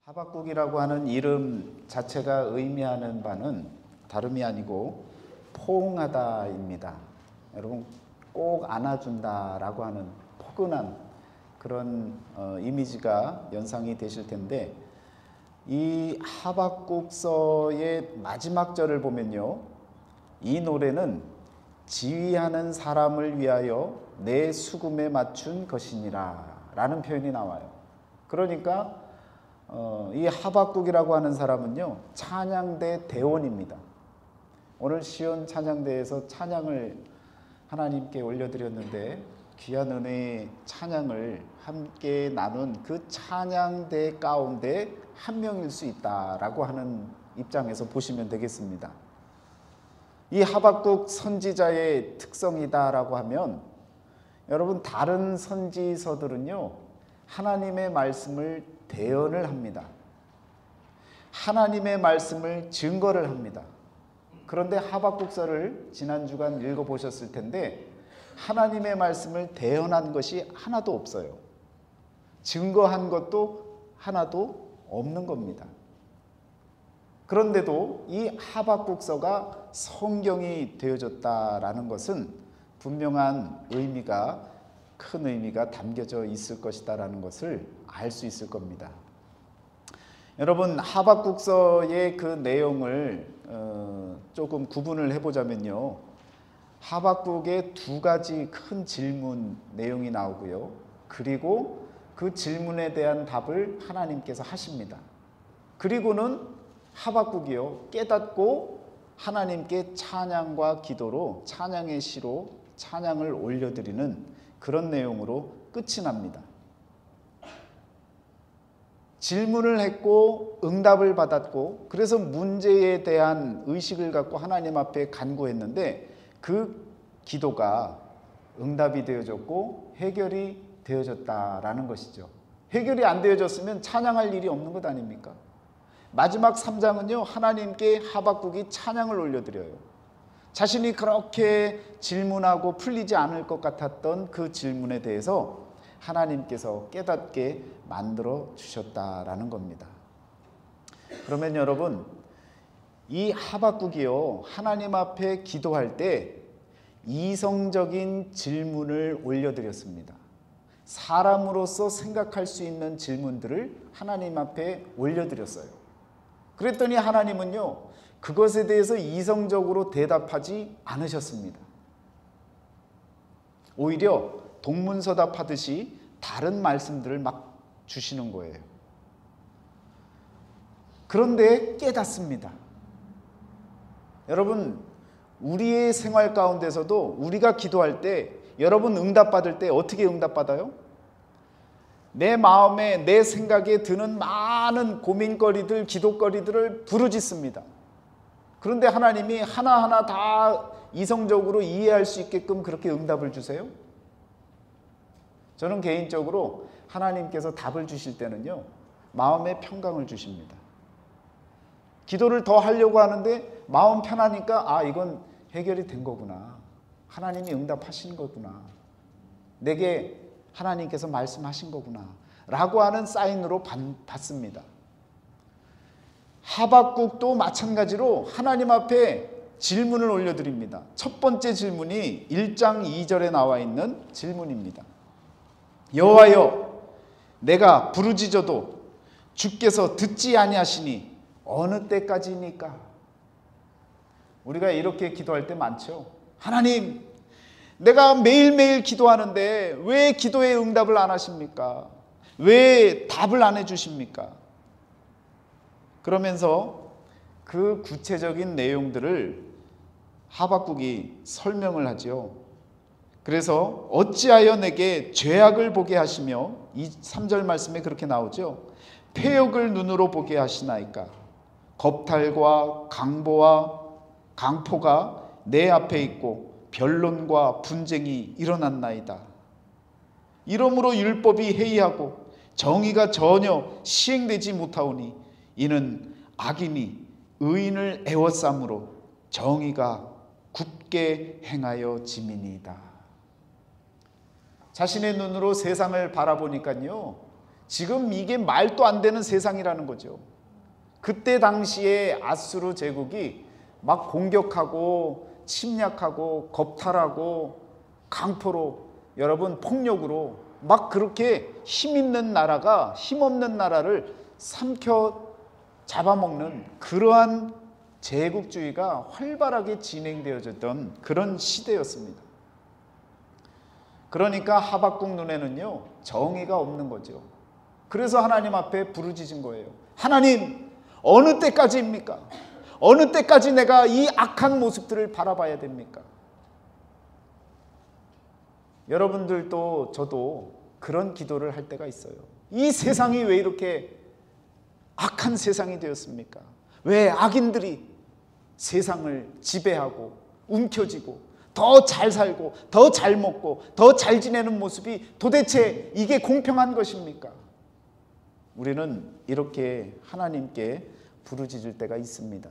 하박국이라고 하는 이름 자체가 의미하는 바는 다름이 아니고 포옹하다입니다. 여러분, 꼭 안아준다라고 하는 포근한 그런 이미지가 연상이 되실 텐데, 이 하박국서의 마지막 절을 보면요, 이 노래는 지휘하는 사람을 위하여 내 수금에 맞춘 것이니라 라는 표현이 나와요. 그러니까 이 하박국이라고 하는 사람은요, 찬양대 대원입니다. 오늘 시온 찬양대에서 찬양을 하나님께 올려드렸는데, 귀한 은혜의 찬양을 함께 나눈 그 찬양대 가운데 한 명일 수 있다라고 하는 입장에서 보시면 되겠습니다. 이 하박국 선지자의 특성이다라고 하면, 여러분, 다른 선지서들은요, 하나님의 말씀을 대언을 합니다. 하나님의 말씀을 증거를 합니다. 그런데 하박국서를 지난 주간 읽어보셨을 텐데, 하나님의 말씀을 대언한 것이 하나도 없어요. 증거한 것도 하나도 없는 겁니다. 그런데도 이 하박국서가 성경이 되어졌다라는 것은 분명한 의미가, 큰 의미가 담겨져 있을 것이다라는 것을 알 수 있을 겁니다. 여러분, 하박국서의 그 내용을 조금 구분을 해보자면요, 하박국의 두 가지 큰 질문 내용이 나오고요, 그리고 그 질문에 대한 답을 하나님께서 하십니다. 그리고는 하박국이요, 깨닫고 하나님께 찬양과 기도로, 찬양의 시로 찬양을 올려드리는 그런 내용으로 끝이 납니다. 질문을 했고 응답을 받았고, 그래서 문제에 대한 의식을 갖고 하나님 앞에 간구했는데, 그 기도가 응답이 되어졌고 해결이 되어졌다라는 것이죠. 해결이 안 되어졌으면 찬양할 일이 없는 것 아닙니까? 마지막 3장은요, 하나님께 하박국이 찬양을 올려드려요. 자신이 그렇게 질문하고 풀리지 않을 것 같았던 그 질문에 대해서 하나님께서 깨닫게 만들어 주셨다라는 겁니다. 그러면 여러분, 이 하박국이요, 하나님 앞에 기도할 때 이성적인 질문을 올려드렸습니다. 사람으로서 생각할 수 있는 질문들을 하나님 앞에 올려드렸어요. 그랬더니 하나님은요, 그것에 대해서 이성적으로 대답하지 않으셨습니다. 오히려 동문서답하듯이 다른 말씀들을 막 주시는 거예요. 그런데 깨닫습니다. 여러분, 우리의 생활 가운데서도 우리가 기도할 때, 여러분 응답받을 때 어떻게 응답받아요? 내 마음에, 내 생각에 드는 많은 고민거리들, 기도거리들을 부르짖습니다. 그런데 하나님이 하나하나 다 이성적으로 이해할 수 있게끔 그렇게 응답을 주세요? 저는 개인적으로 하나님께서 답을 주실 때는요, 마음에 평강을 주십니다. 기도를 더 하려고 하는데 마음 편하니까, 아, 이건 해결이 된 거구나, 하나님이 응답하신 거구나, 내게 하나님께서 말씀하신 거구나 라고 하는 사인으로 받습니다. 하박국도 마찬가지로 하나님 앞에 질문을 올려드립니다. 첫 번째 질문이 1장 2절에 나와 있는 질문입니다. 여호와여, 내가 부르짖어도 주께서 듣지 아니하시니 어느 때까지입니까? 우리가 이렇게 기도할 때 많죠. 하나님, 내가 매일매일 기도하는데 왜 기도의 응답을 안 하십니까? 왜 답을 안 해주십니까? 그러면서 그 구체적인 내용들을 하박국이 설명을 하지요. 그래서 어찌하여 내게 죄악을 보게 하시며, 이 3절 말씀에 그렇게 나오죠. 폐역을 눈으로 보게 하시나이까? 겁탈과 강보와 강포가 내 앞에 있고 변론과 분쟁이 일어났나이다. 이러므로 율법이 해이하고 정의가 전혀 시행되지 못하오니 이는 악인이 의인을 애워싸므로 정의가 굳게 행하여 짐이니이다. 자신의 눈으로 세상을 바라보니까요, 지금 이게 말도 안 되는 세상이라는 거죠. 그때 당시에 아수르 제국이 막 공격하고 침략하고 겁탈하고 강포로 여러분 폭력으로 막 그렇게 힘 있는 나라가 힘 없는 나라를 삼켜 잡아먹는 그러한 제국주의가 활발하게 진행되어졌던 그런 시대였습니다. 그러니까 하박국 눈에는요 정의가 없는 거죠. 그래서 하나님 앞에 부르짖은 거예요. 하나님, 어느 때까지입니까? 어느 때까지 내가 이 악한 모습들을 바라봐야 됩니까? 여러분들도 저도 그런 기도를 할 때가 있어요. 이 세상이 왜 이렇게 악한 세상이 되었습니까? 왜 악인들이 세상을 지배하고 움켜쥐고 더 잘 살고 더 잘 먹고 더 잘 지내는 모습이 도대체 이게 공평한 것입니까? 우리는 이렇게 하나님께 부르짖을 때가 있습니다.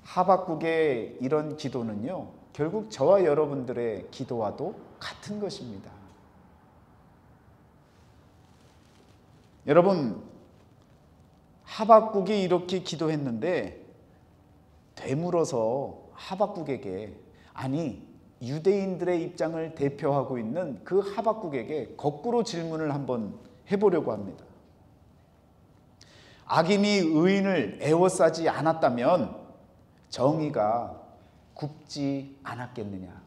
하박국의 이런 기도는요 결국 저와 여러분들의 기도와도 같은 것입니다. 여러분, 하박국이 이렇게 기도했는데 되물어서 하박국에게, 아니 유대인들의 입장을 대표하고 있는 그 하박국에게 거꾸로 질문을 한번 해보려고 합니다. 악인이 의인을 애워싸지 않았다면 정의가 굽지 않았겠느냐?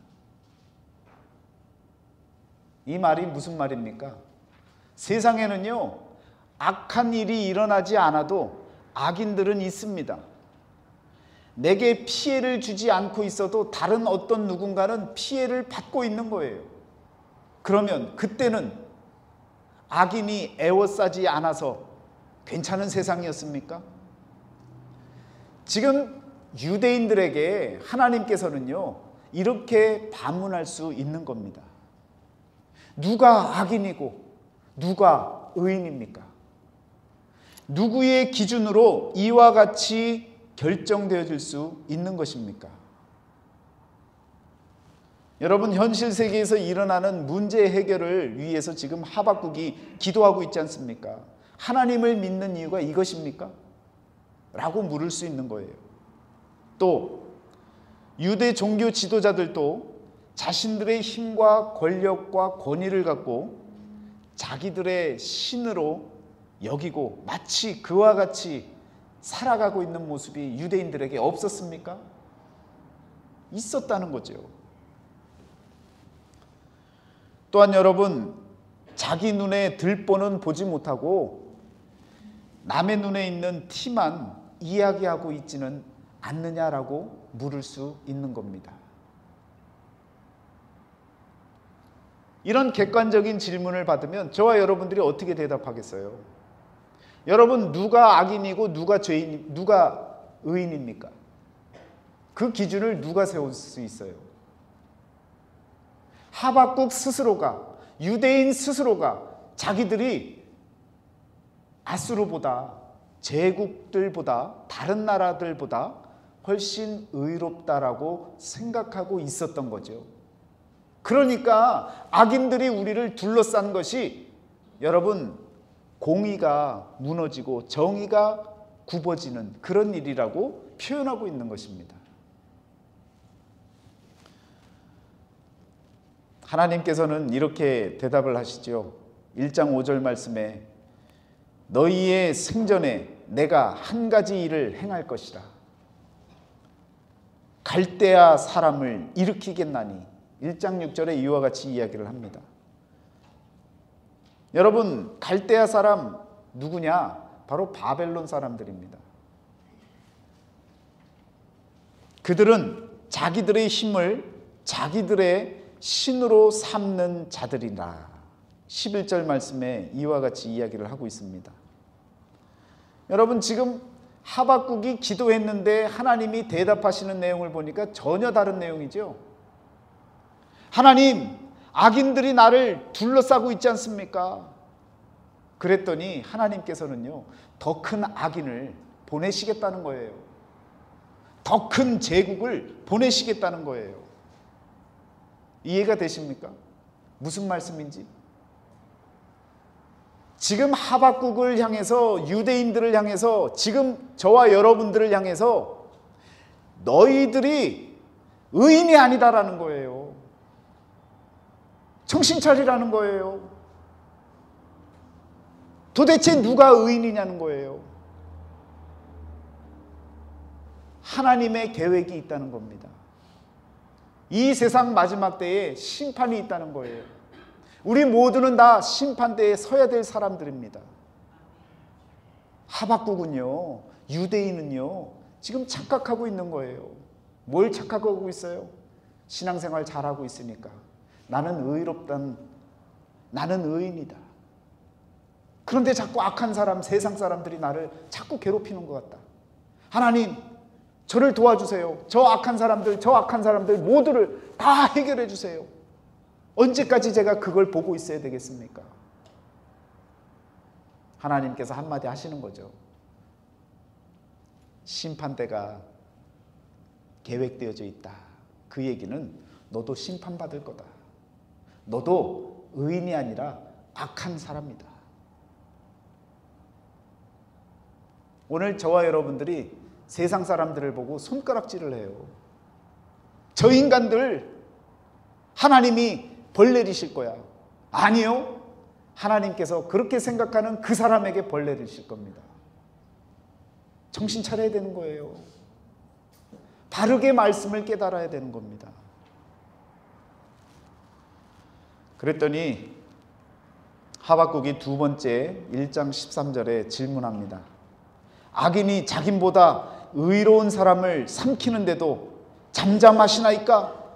이 말이 무슨 말입니까? 세상에는요 악한 일이 일어나지 않아도 악인들은 있습니다. 내게 피해를 주지 않고 있어도 다른 어떤 누군가는 피해를 받고 있는 거예요. 그러면 그때는 악인이 애워싸지 않아서 괜찮은 세상이었습니까? 지금 유대인들에게 하나님께서는요 이렇게 반문할 수 있는 겁니다. 누가 악인이고 누가 의인입니까? 누구의 기준으로 이와 같이 결정되어질 수 있는 것입니까? 여러분, 현실 세계에서 일어나는 문제 해결을 위해서 지금 하박국이 기도하고 있지 않습니까? 하나님을 믿는 이유가 이것입니까? 라고 물을 수 있는 거예요. 또 유대 종교 지도자들도 자신들의 힘과 권력과 권위를 갖고 자기들의 신으로 여기고 마치 그와 같이 살아가고 있는 모습이 유대인들에게 없었습니까? 있었다는 거죠. 또한 여러분, 자기 눈에 들보는 보지 못하고 남의 눈에 있는 티만 이야기하고 있지는 않느냐라고 물을 수 있는 겁니다. 이런 객관적인 질문을 받으면 저와 여러분들이 어떻게 대답하겠어요? 여러분, 누가 악인이고 누가 죄인, 누가 의인입니까? 그 기준을 누가 세울 수 있어요? 하박국 스스로가, 유대인 스스로가 자기들이 아수르보다, 제국들보다, 다른 나라들보다 훨씬 의롭다라고 생각하고 있었던 거죠. 그러니까 악인들이 우리를 둘러싼 것이 여러분 공의가 무너지고 정의가 굽어지는 그런 일이라고 표현하고 있는 것입니다. 하나님께서는 이렇게 대답을 하시죠. 1장 5절 말씀에 너희의 생전에 내가 한 가지 일을 행할 것이라. 갈대아 사람을 일으키겠나니. 1장 6절에 이와 같이 이야기를 합니다. 여러분, 갈대아 사람 누구냐? 바로 바벨론 사람들입니다. 그들은 자기들의 힘을 자기들의 신으로 삼는 자들이라. 11절 말씀에 이와 같이 이야기를 하고 있습니다. 여러분, 지금 하박국이 기도했는데 하나님이 대답하시는 내용을 보니까 전혀 다른 내용이죠. 하나님, 악인들이 나를 둘러싸고 있지 않습니까? 그랬더니 하나님께서는요, 더 큰 악인을 보내시겠다는 거예요. 더 큰 제국을 보내시겠다는 거예요. 이해가 되십니까? 무슨 말씀인지? 지금 하박국을 향해서, 유대인들을 향해서, 지금 저와 여러분들을 향해서 너희들이 의인이 아니다라는 거예요. 정신 차리라는 거예요. 도대체 누가 의인이냐는 거예요. 하나님의 계획이 있다는 겁니다. 이 세상 마지막 때에 심판이 있다는 거예요. 우리 모두는 다 심판대에 서야 될 사람들입니다. 하박국은요, 유대인은요, 지금 착각하고 있는 거예요. 뭘 착각하고 있어요? 신앙생활 잘하고 있으니까 나는 나는 의인이다. 그런데 자꾸 악한 사람, 세상 사람들이 나를 자꾸 괴롭히는 것 같다. 하나님, 저를 도와주세요. 저 악한 사람들 모두를 다 해결해 주세요. 언제까지 제가 그걸 보고 있어야 되겠습니까? 하나님께서 한마디 하시는 거죠. 심판대가 계획되어져 있다. 그 얘기는 너도 심판받을 거다. 너도 의인이 아니라 악한 사람이다. 오늘 저와 여러분들이 세상 사람들을 보고 손가락질을 해요. 저 인간들 하나님이 벌 내리실 거야. 아니요. 하나님께서 그렇게 생각하는 그 사람에게 벌 내리실 겁니다. 정신 차려야 되는 거예요. 바르게 말씀을 깨달아야 되는 겁니다. 그랬더니 하박국이 두 번째 1장 13절에 질문합니다. 악인이 자긴보다 의로운 사람을 삼키는데도 잠잠하시나이까?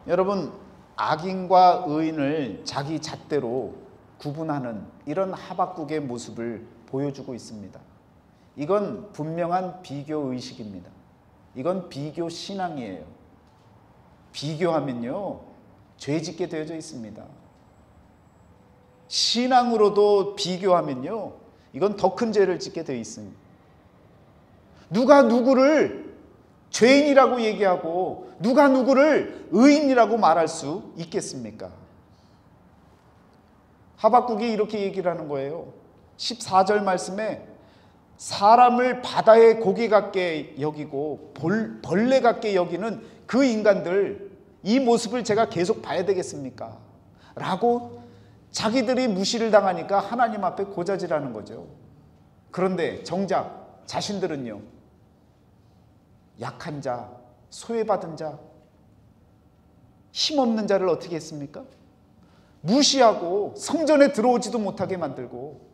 여러분, 악인과 의인을 자기 잣대로 구분하는 이런 하박국의 모습을 보여주고 있습니다. 이건 분명한 비교의식입니다. 이건 비교 신앙이에요. 비교하면요, 죄 짓게 되어져 있습니다. 신앙으로도 비교하면요, 이건 더 큰 죄를 짓게 되어 있습니다. 누가 누구를 죄인이라고 얘기하고 누가 누구를 의인이라고 말할 수 있겠습니까? 하박국이 이렇게 얘기를 하는 거예요. 14절 말씀에 사람을 바다의 고기 같게 여기고 벌레 같게 여기는 그 인간들, 이 모습을 제가 계속 봐야 되겠습니까? 라고 자기들이 무시를 당하니까 하나님 앞에 고자질하는 거죠. 그런데 정작 자신들은요, 약한 자, 소외받은 자, 힘없는 자를 어떻게 했습니까? 무시하고 성전에 들어오지도 못하게 만들고,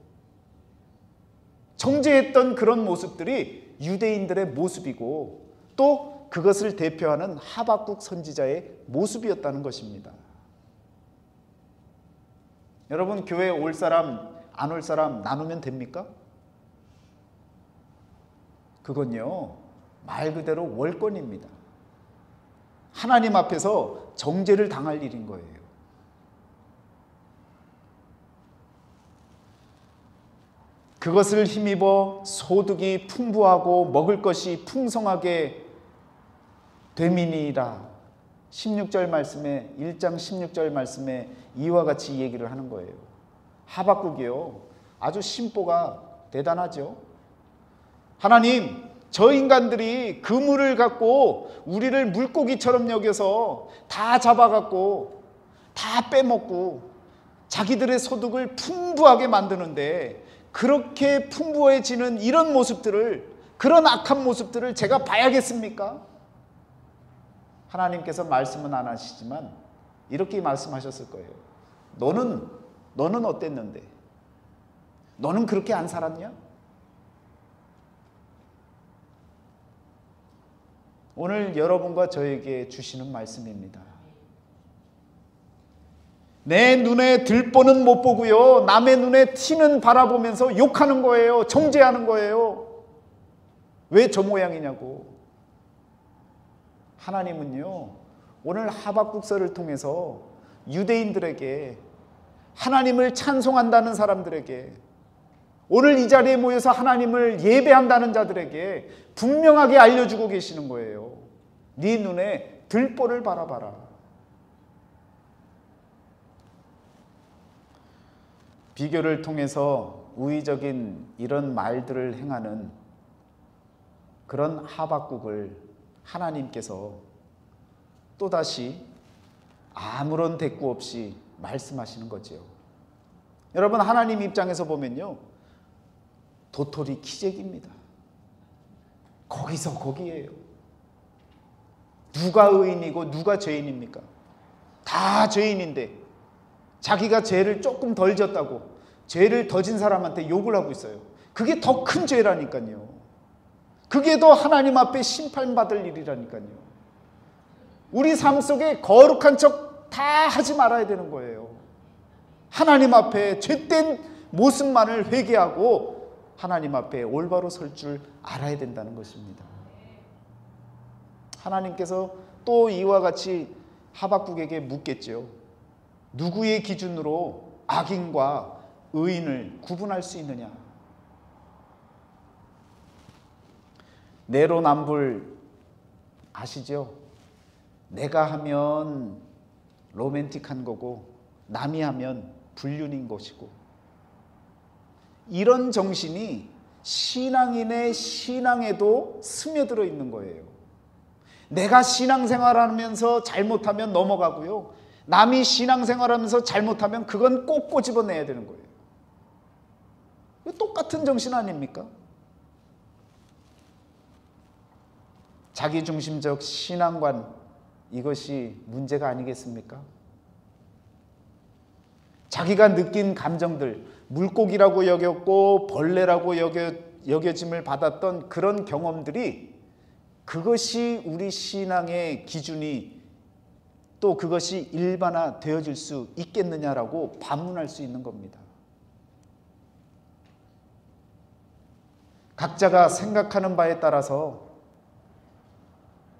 정죄했던 그런 모습들이 유대인들의 모습이고 또 그것을 대표하는 하박국 선지자의 모습이었다는 것입니다. 여러분, 교회에 올 사람, 안 올 사람 나누면 됩니까? 그건요, 말 그대로 월권입니다. 하나님 앞에서 정죄를 당할 일인 거예요. 그것을 힘입어 소득이 풍부하고 먹을 것이 풍성하게 되미니라. 16절 말씀에, 1장 16절 말씀에 이와 같이 얘기를 하는 거예요. 하박국이요, 아주 심보가 대단하죠. 하나님, 저 인간들이 그물을 갖고 우리를 물고기처럼 여겨서 다 잡아갖고 다 빼먹고 자기들의 소득을 풍부하게 만드는데, 그렇게 풍부해지는 이런 모습들을, 그런 악한 모습들을 제가 봐야겠습니까? 하나님께서 말씀은 안 하시지만 이렇게 말씀하셨을 거예요. 너는 어땠는데? 너는 그렇게 안 살았냐? 오늘 여러분과 저에게 주시는 말씀입니다. 내 눈에 들보는 못 보고요, 남의 눈에 티는 바라보면서 욕하는 거예요. 정죄하는 거예요. 왜 저 모양이냐고. 하나님은요, 오늘 하박국서를 통해서 유대인들에게, 하나님을 찬송한다는 사람들에게, 오늘 이 자리에 모여서 하나님을 예배한다는 자들에게 분명하게 알려주고 계시는 거예요. 네 눈에 들보를 바라봐라. 비교를 통해서 우의적인 이런 말들을 행하는 그런 하박국을 하나님께서 또다시 아무런 대꾸 없이 말씀하시는 거죠. 여러분, 하나님 입장에서 보면요, 도토리 키재기입니다. 거기서 거기에요. 누가 의인이고 누가 죄인입니까? 다 죄인인데 자기가 죄를 조금 덜 졌다고 죄를 더 진 사람한테 욕을 하고 있어요. 그게 더 큰 죄라니까요. 그게 더 하나님 앞에 심판받을 일이라니까요. 우리 삶 속에 거룩한 척 다 하지 말아야 되는 거예요. 하나님 앞에 죄된 모습만을 회개하고 하나님 앞에 올바로 설 줄 알아야 된다는 것입니다. 하나님께서 또 이와 같이 하박국에게 묻겠죠. 누구의 기준으로 악인과 의인을 구분할 수 있느냐? 내로남불 아시죠? 내가 하면 로맨틱한 거고 남이 하면 불륜인 것이고, 이런 정신이 신앙인의 신앙에도 스며들어 있는 거예요. 내가 신앙생활하면서 잘못하면 넘어가고요, 남이 신앙생활하면서 잘못하면 그건 꼭 꼬집어내야 되는 거예요. 똑같은 정신 아닙니까? 자기중심적 신앙관, 이것이 문제가 아니겠습니까? 자기가 느낀 감정들, 물고기라고 여겼고 벌레라고 여겨짐을 받았던 그런 경험들이, 그것이 우리 신앙의 기준이, 또 그것이 일반화 되어질 수 있겠느냐라고 반문할 수 있는 겁니다. 각자가 생각하는 바에 따라서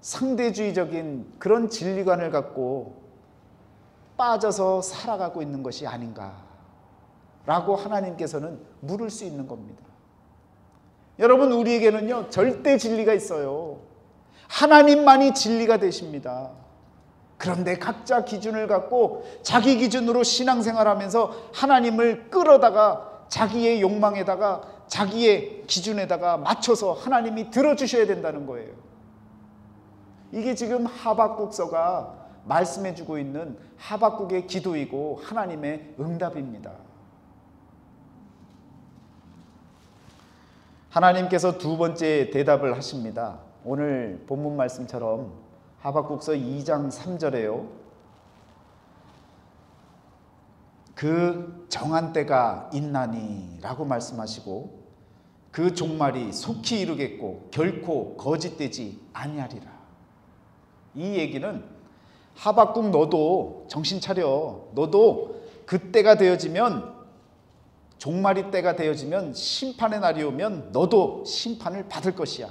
상대주의적인 그런 진리관을 갖고 빠져서 살아가고 있는 것이 아닌가라고 하나님께서는 물을 수 있는 겁니다. 여러분, 우리에게는요, 절대 진리가 있어요. 하나님만이 진리가 되십니다. 그런데 각자 기준을 갖고 자기 기준으로 신앙생활하면서 하나님을 끌어다가 자기의 욕망에다가 자기의 기준에다가 맞춰서 하나님이 들어주셔야 된다는 거예요. 이게 지금 하박국서가 말씀해주고 있는 하박국의 기도이고 하나님의 응답입니다. 하나님께서 두 번째 대답을 하십니다. 오늘 본문 말씀처럼 하박국서 2장 3절에요. 그 정한 때가 있나니 라고 말씀하시고, 그 종말이 속히 이루겠고 결코 거짓되지 아니하리라. 이 얘기는 하박국, 너도 정신 차려. 너도 그때가 되어지면, 종말이 때가 되어지면, 심판의 날이 오면 너도 심판을 받을 것이야.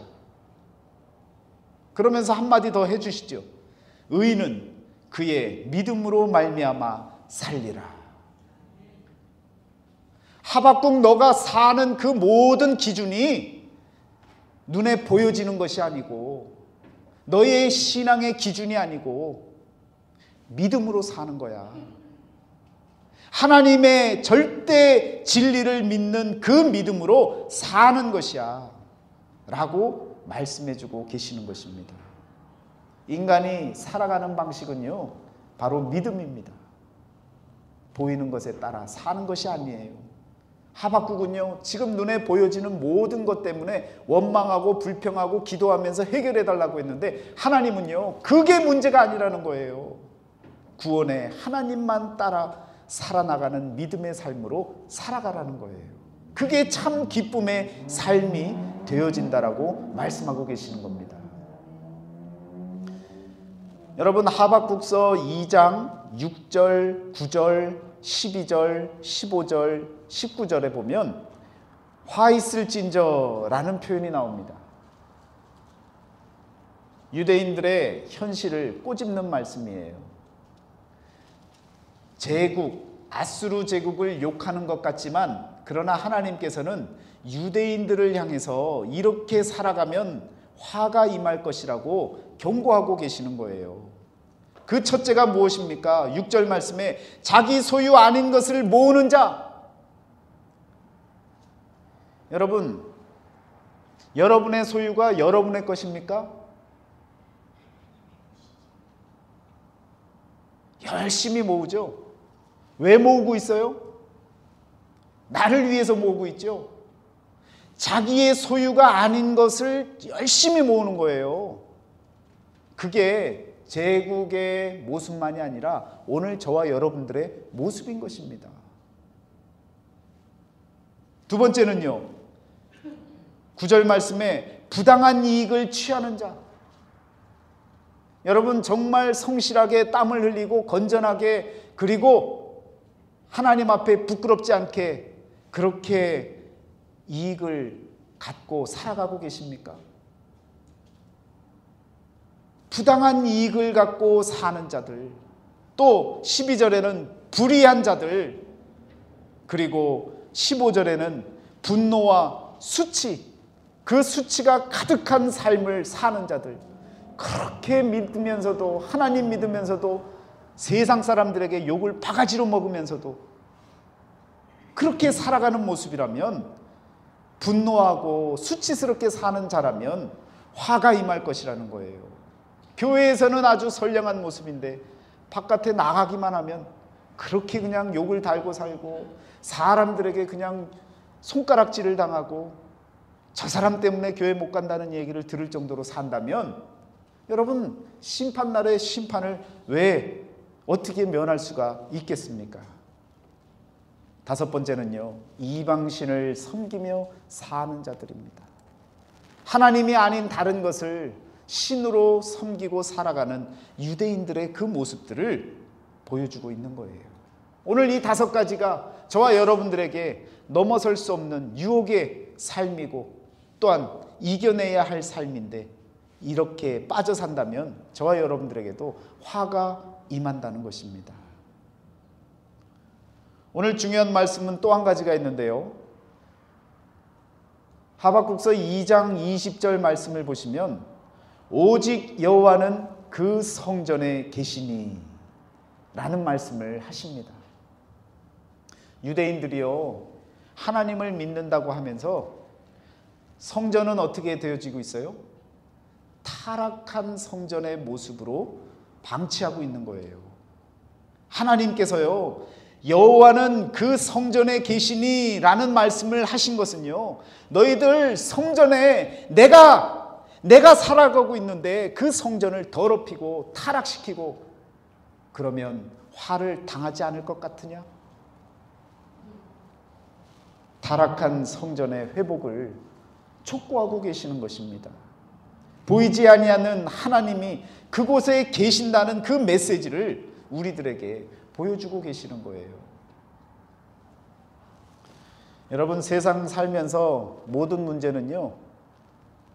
그러면서 한마디 더 해주시죠. 의인은 그의 믿음으로 말미암아 살리라. 하박국, 너가 사는 그 모든 기준이 눈에 보여지는 것이 아니고, 너의 신앙의 기준이 아니고 믿음으로 사는 거야. 하나님의 절대 진리를 믿는 그 믿음으로 사는 것이야 라고 말씀해주고 계시는 것입니다. 인간이 살아가는 방식은요, 바로 믿음입니다. 보이는 것에 따라 사는 것이 아니에요. 하박국은요, 지금 눈에 보여지는 모든 것 때문에 원망하고 불평하고 기도하면서 해결해 달라고 했는데, 하나님은요, 그게 문제가 아니라는 거예요. 구원에 하나님만 따라 살아나가는 믿음의 삶으로 살아가라는 거예요. 그게 참 기쁨의 삶이 되어진다라고 말씀하고 계시는 겁니다. 여러분, 하박국서 2장 6절, 9절, 12절, 15절, 19절에 보면 화 있을진저라는 표현이 나옵니다. 유대인들의 현실을 꼬집는 말씀이에요. 제국, 아수르 제국을 욕하는 것 같지만, 그러나 하나님께서는 유대인들을 향해서 이렇게 살아가면 화가 임할 것이라고 경고하고 계시는 거예요. 그 첫째가 무엇입니까? 6절 말씀에 자기 소유 아닌 것을 모으는 자, 여러분, 여러분의 소유가 여러분의 것입니까? 열심히 모으죠. 왜 모으고 있어요? 나를 위해서 모으고 있죠. 자기의 소유가 아닌 것을 열심히 모으는 거예요. 그게 제국의 모습만이 아니라 오늘 저와 여러분들의 모습인 것입니다. 두 번째는요, 9절 말씀에 부당한 이익을 취하는 자. 여러분, 정말 성실하게 땀을 흘리고 건전하게, 그리고 하나님 앞에 부끄럽지 않게 그렇게 이익을 갖고 살아가고 계십니까? 부당한 이익을 갖고 사는 자들, 또 12절에는 불의한 자들, 그리고 15절에는 분노와 수치, 그 수치가 가득한 삶을 사는 자들, 그렇게 믿으면서도, 하나님 믿으면서도, 세상 사람들에게 욕을 바가지로 먹으면서도 그렇게 살아가는 모습이라면, 분노하고 수치스럽게 사는 자라면 화가 임할 것이라는 거예요. 교회에서는 아주 선량한 모습인데 바깥에 나가기만 하면 그렇게 그냥 욕을 달고 살고, 사람들에게 그냥 손가락질을 당하고, 저 사람 때문에 교회 못 간다는 얘기를 들을 정도로 산다면, 여러분, 심판날의 심판을 왜 어떻게 면할 수가 있겠습니까? 다섯 번째는요, 이방신을 섬기며 사는 자들입니다. 하나님이 아닌 다른 것을 신으로 섬기고 살아가는 유대인들의 그 모습들을 보여주고 있는 거예요. 오늘 이 다섯 가지가 저와 여러분들에게 넘어설 수 없는 유혹의 삶이고, 또한 이겨내야 할 삶인데, 이렇게 빠져 산다면 저와 여러분들에게도 화가 임한다는 것입니다. 오늘 중요한 말씀은 또 한 가지가 있는데요, 하박국서 2장 20절 말씀을 보시면 오직 여호와는 그 성전에 계시니 라는 말씀을 하십니다. 유대인들이요, 하나님을 믿는다고 하면서 성전은 어떻게 되어지고 있어요? 타락한 성전의 모습으로 방치하고 있는 거예요. 하나님께서요, 여호와는 그 성전에 계시니 라는 말씀을 하신 것은요, 너희들 성전에 내가 살아가고 있는데 그 성전을 더럽히고 타락시키고 그러면 화를 당하지 않을 것 같으냐? 타락한 성전의 회복을 촉구하고 계시는 것입니다. 보이지 아니하는 하나님이 그곳에 계신다는 그 메시지를 우리들에게 보여주고 계시는 거예요. 여러분, 세상 살면서 모든 문제는요,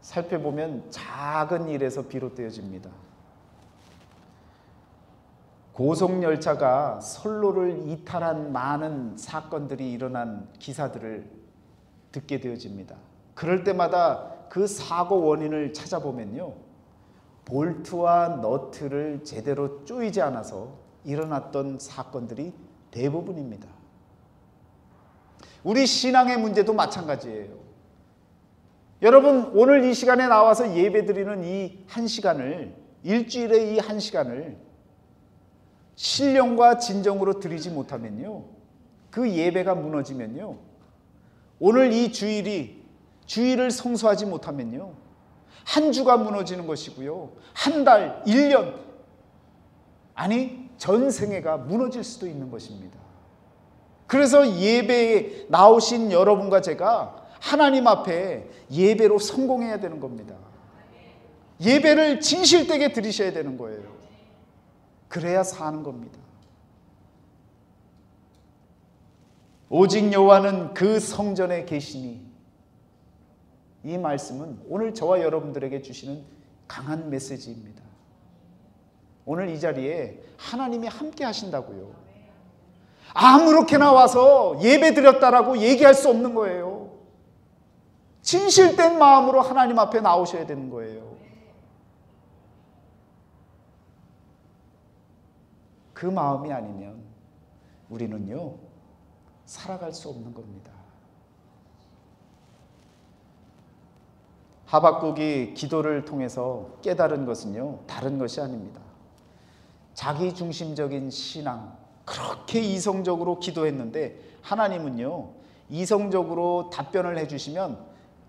살펴보면 작은 일에서 비롯되어집니다. 고속열차가 선로를 이탈한 많은 사건들이 일어난 기사들을 듣게 되어집니다. 그럴 때마다 그 사고 원인을 찾아보면요, 볼트와 너트를 제대로 조이지 않아서 일어났던 사건들이 대부분입니다. 우리 신앙의 문제도 마찬가지예요. 여러분, 오늘 이 시간에 나와서 예배드리는 이 한 시간을, 일주일의 이 한 시간을 신령과 진정으로 드리지 못하면요, 그 예배가 무너지면요, 오늘 이 주일을 성수하지 못하면요, 한 주가 무너지는 것이고요, 한 달, 1년, 아니 전생애가 무너질 수도 있는 것입니다. 그래서 예배에 나오신 여러분과 제가 하나님 앞에 예배로 성공해야 되는 겁니다. 예배를 진실되게 드리셔야 되는 거예요. 그래야 사는 겁니다. 오직 여호와는 그 성전에 계시니, 이 말씀은 오늘 저와 여러분들에게 주시는 강한 메시지입니다. 오늘 이 자리에 하나님이 함께 하신다고요. 아무렇게나 와서 예배 드렸다라고 얘기할 수 없는 거예요. 진실된 마음으로 하나님 앞에 나오셔야 되는 거예요. 그 마음이 아니면 우리는요, 살아갈 수 없는 겁니다. 하박국이 기도를 통해서 깨달은 것은요, 다른 것이 아닙니다. 자기 중심적인 신앙, 그렇게 이성적으로 기도했는데 하나님은요, 이성적으로 답변을 해주시면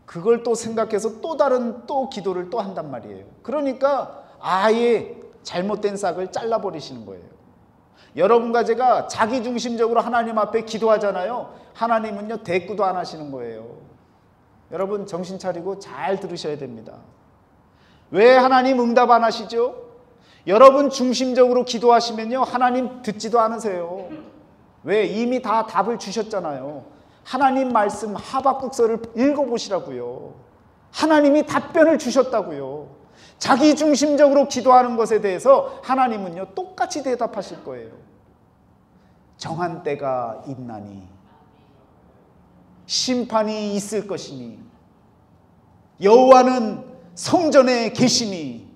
그걸 또 생각해서 또 다른 또 기도를 또 한단 말이에요. 그러니까 아예 잘못된 싹을 잘라버리시는 거예요. 여러분과 제가 자기 중심적으로 하나님 앞에 기도하잖아요. 하나님은요, 대꾸도 안 하시는 거예요. 여러분 정신 차리고 잘 들으셔야 됩니다. 왜 하나님 응답 안 하시죠? 여러분 중심적으로 기도하시면요, 하나님 듣지도 않으세요. 왜? 이미 다 답을 주셨잖아요. 하나님 말씀 하박국서를 읽어보시라고요. 하나님이 답변을 주셨다고요. 자기 중심적으로 기도하는 것에 대해서 하나님은요, 똑같이 대답하실 거예요. 정한 때가 있나니 심판이 있을 것이니 여호와는 성전에 계시니,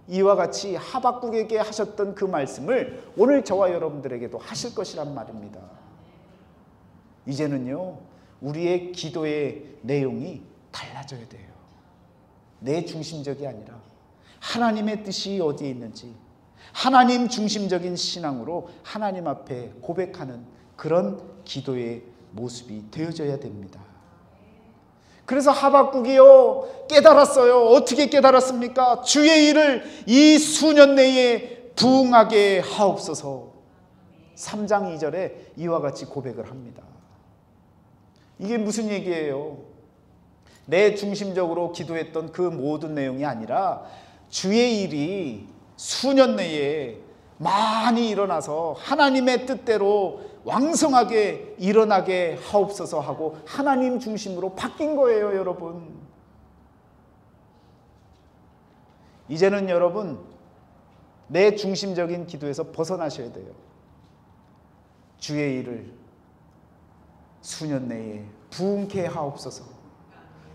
이와 같이 하박국에게 하셨던 그 말씀을 오늘 저와 여러분들에게도 하실 것이란 말입니다. 이제는요, 우리의 기도의 내용이 달라져야 돼요. 내 중심적이 아니라 하나님의 뜻이 어디에 있는지 하나님 중심적인 신앙으로 하나님 앞에 고백하는 그런 기도의 모습이 되어져야 됩니다. 그래서 하박국이요, 깨달았어요. 어떻게 깨달았습니까? 주의 일을 이 수년 내에 부응하게 하옵소서. 3장 2절에 이와 같이 고백을 합니다. 이게 무슨 얘기예요? 내 중심적으로 기도했던 그 모든 내용이 아니라 주의 일이 수년 내에 많이 일어나서 하나님의 뜻대로 왕성하게 일어나게 하옵소서 하고 하나님 중심으로 바뀐 거예요, 여러분. 이제는 여러분 내 중심적인 기도에서 벗어나셔야 돼요. 주의 일을 수년 내에 부응케 하옵소서,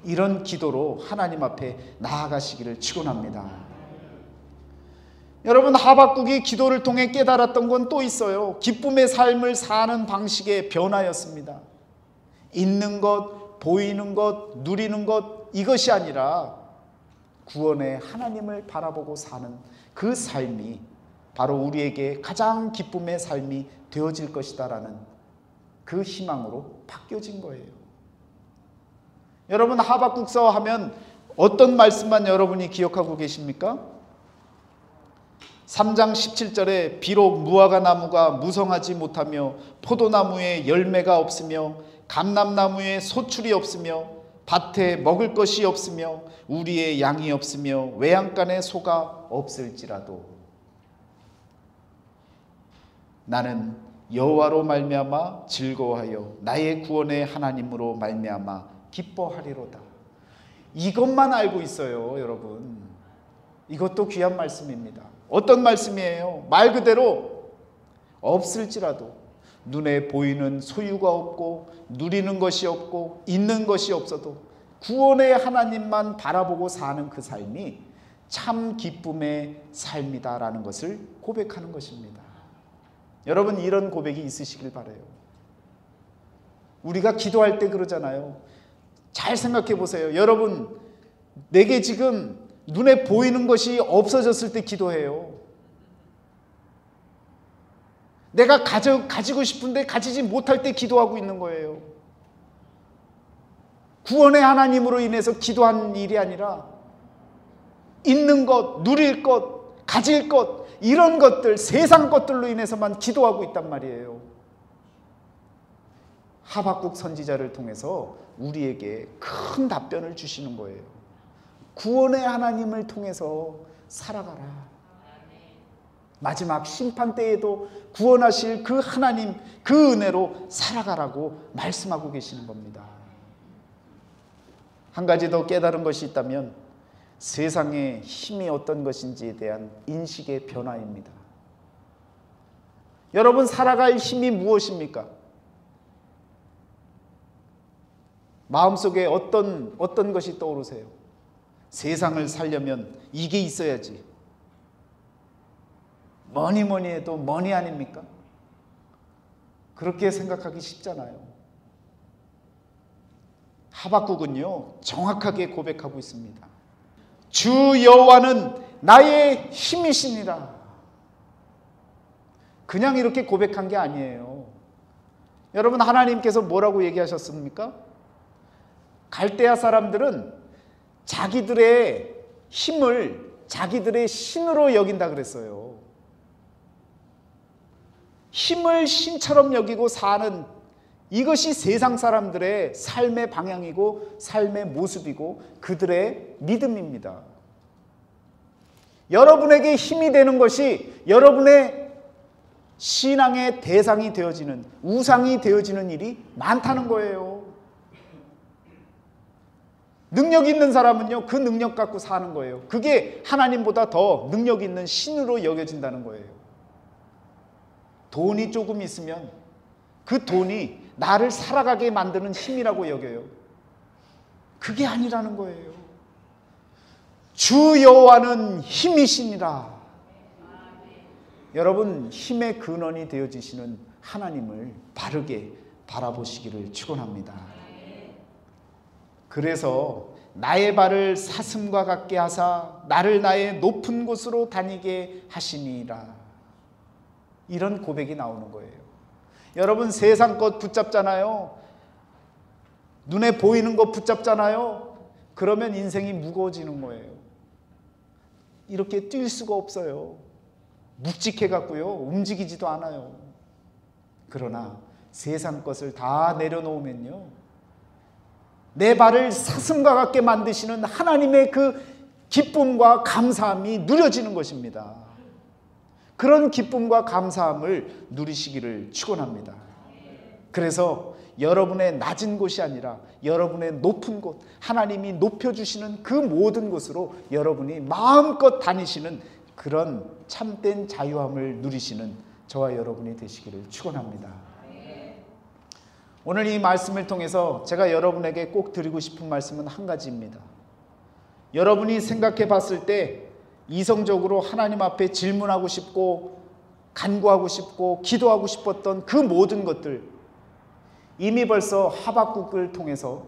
이런 기도로 하나님 앞에 나아가시기를 축원합니다. 여러분, 하박국이 기도를 통해 깨달았던 건 또 있어요. 기쁨의 삶을 사는 방식의 변화였습니다. 있는 것, 보이는 것, 누리는 것, 이것이 아니라 구원의 하나님을 바라보고 사는 그 삶이 바로 우리에게 가장 기쁨의 삶이 되어질 것이다라는 그 희망으로 바뀌어진 거예요. 여러분, 하박국서 하면 어떤 말씀만 여러분이 기억하고 계십니까? 3장 17절에 비록 무화과 나무가 무성하지 못하며 포도나무에 열매가 없으며 감람나무에 소출이 없으며 밭에 먹을 것이 없으며 우리의 양이 없으며 외양간에 소가 없을지라도 나는 여호와로 말미암아 즐거워하여 나의 구원의 하나님으로 말미암아 기뻐하리로다. 이것만 알고 있어요, 여러분. 이것도 귀한 말씀입니다. 어떤 말씀이에요? 말 그대로 없을지라도, 눈에 보이는 소유가 없고 누리는 것이 없고 있는 것이 없어도 구원의 하나님만 바라보고 사는 그 삶이 참 기쁨의 삶이다라는 것을 고백하는 것입니다. 여러분, 이런 고백이 있으시길 바라요. 우리가 기도할 때 그러잖아요. 잘 생각해 보세요. 여러분, 내게 지금 눈에 보이는 것이 없어졌을 때 기도해요. 내가 가지고 싶은데 가지지 못할 때 기도하고 있는 거예요. 구원의 하나님으로 인해서 기도한 일이 아니라 있는 것, 누릴 것, 가질 것, 이런 것들, 세상 것들로 인해서만 기도하고 있단 말이에요. 하박국 선지자를 통해서 우리에게 큰 답변을 주시는 거예요. 구원의 하나님을 통해서 살아가라. 마지막 심판 때에도 구원하실 그 하나님, 그 은혜로 살아가라고 말씀하고 계시는 겁니다. 한 가지 더 깨달은 것이 있다면 세상의 힘이 어떤 것인지에 대한 인식의 변화입니다. 여러분, 살아갈 힘이 무엇입니까? 마음속에 어떤 것이 떠오르세요? 세상을 살려면 이게 있어야지. 뭐니 해도 머니 아닙니까? 그렇게 생각하기 쉽잖아요. 하박국은요 정확하게 고백하고 있습니다. 주 여호와는 나의 힘이시니라. 그냥 이렇게 고백한 게 아니에요. 여러분, 하나님께서 뭐라고 얘기하셨습니까? 갈대아 사람들은 자기들의 힘을 자기들의 신으로 여긴다 그랬어요. 힘을 신처럼 여기고 사는 이것이 세상 사람들의 삶의 방향이고 삶의 모습이고 그들의 믿음입니다. 여러분에게 힘이 되는 것이 여러분의 신앙의 대상이 되어지는, 우상이 되어지는 일이 많다는 거예요. 능력 있는 사람은요 그 능력 갖고 사는 거예요. 그게 하나님보다 더 능력 있는 신으로 여겨진다는 거예요. 돈이 조금 있으면 그 돈이 나를 살아가게 만드는 힘이라고 여겨요. 그게 아니라는 거예요. 주 여호와는 힘이시니라. 여러분, 힘의 근원이 되어지시는 하나님을 바르게 바라보시기를 축원합니다. 그래서 나의 발을 사슴과 같게 하사 나를 나의 높은 곳으로 다니게 하시니라. 이런 고백이 나오는 거예요. 여러분, 세상 것 붙잡잖아요. 눈에 보이는 것 붙잡잖아요. 그러면 인생이 무거워지는 거예요. 이렇게 뛸 수가 없어요. 묵직해 갖고요 움직이지도 않아요. 그러나 세상 것을 다 내려놓으면요 내 발을 사슴과 같게 만드시는 하나님의 그 기쁨과 감사함이 누려지는 것입니다. 그런 기쁨과 감사함을 누리시기를 축원합니다. 그래서 여러분의 낮은 곳이 아니라 여러분의 높은 곳, 하나님이 높여주시는 그 모든 곳으로 여러분이 마음껏 다니시는 그런 참된 자유함을 누리시는 저와 여러분이 되시기를 축원합니다. 오늘 이 말씀을 통해서 제가 여러분에게 꼭 드리고 싶은 말씀은 한 가지입니다. 여러분이 생각해 봤을 때 이성적으로 하나님 앞에 질문하고 싶고 간구하고 싶고 기도하고 싶었던 그 모든 것들, 이미 벌써 하박국을 통해서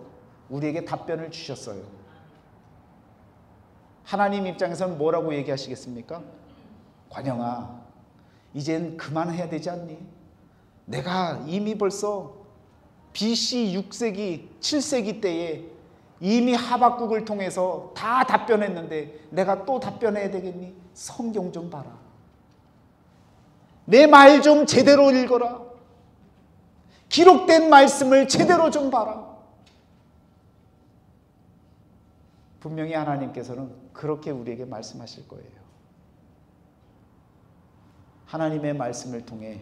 우리에게 답변을 주셨어요. 하나님 입장에서는 뭐라고 얘기하시겠습니까? 관영아, 이젠 그만해야 되지 않니? 내가 이미 벌써 BC 6세기, 7세기 때에 이미 하박국을 통해서 다 답변했는데 내가 또 답변해야 되겠니? 성경 좀 봐라. 내 말 좀 제대로 읽어라. 기록된 말씀을 제대로 좀 봐라. 분명히 하나님께서는 그렇게 우리에게 말씀하실 거예요. 하나님의 말씀을 통해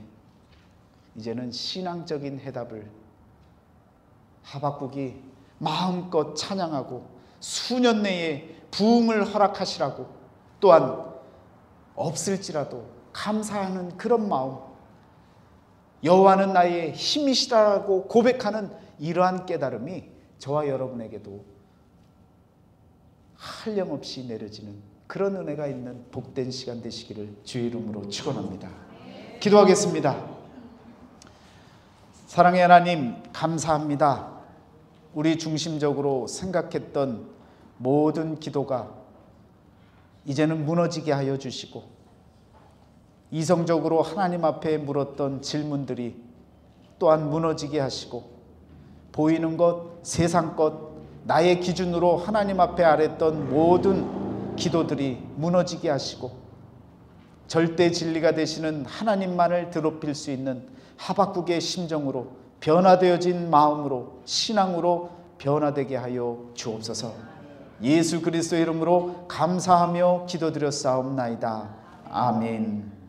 이제는 신앙적인 해답을 하박국이 마음껏 찬양하고 수년 내에 부흥을 허락하시라고, 또한 없을지라도 감사하는 그런 마음, 여호와는 나의 힘이시라고 고백하는 이러한 깨달음이 저와 여러분에게도 한량없이 내려지는 그런 은혜가 있는 복된 시간 되시기를 주의 이름으로 축원합니다. 기도하겠습니다. 사랑의 하나님, 감사합니다. 우리 중심적으로 생각했던 모든 기도가 이제는 무너지게 하여 주시고, 이성적으로 하나님 앞에 물었던 질문들이 또한 무너지게 하시고, 보이는 것, 세상 것, 나의 기준으로 하나님 앞에 아랬던 모든 기도들이 무너지게 하시고, 절대 진리가 되시는 하나님만을 드높일 수 있는 하박국의 심정으로, 변화되어진 마음으로, 신앙으로 변화되게 하여 주옵소서. 예수 그리스도의 이름으로 감사하며 기도드렸사옵나이다. 아멘.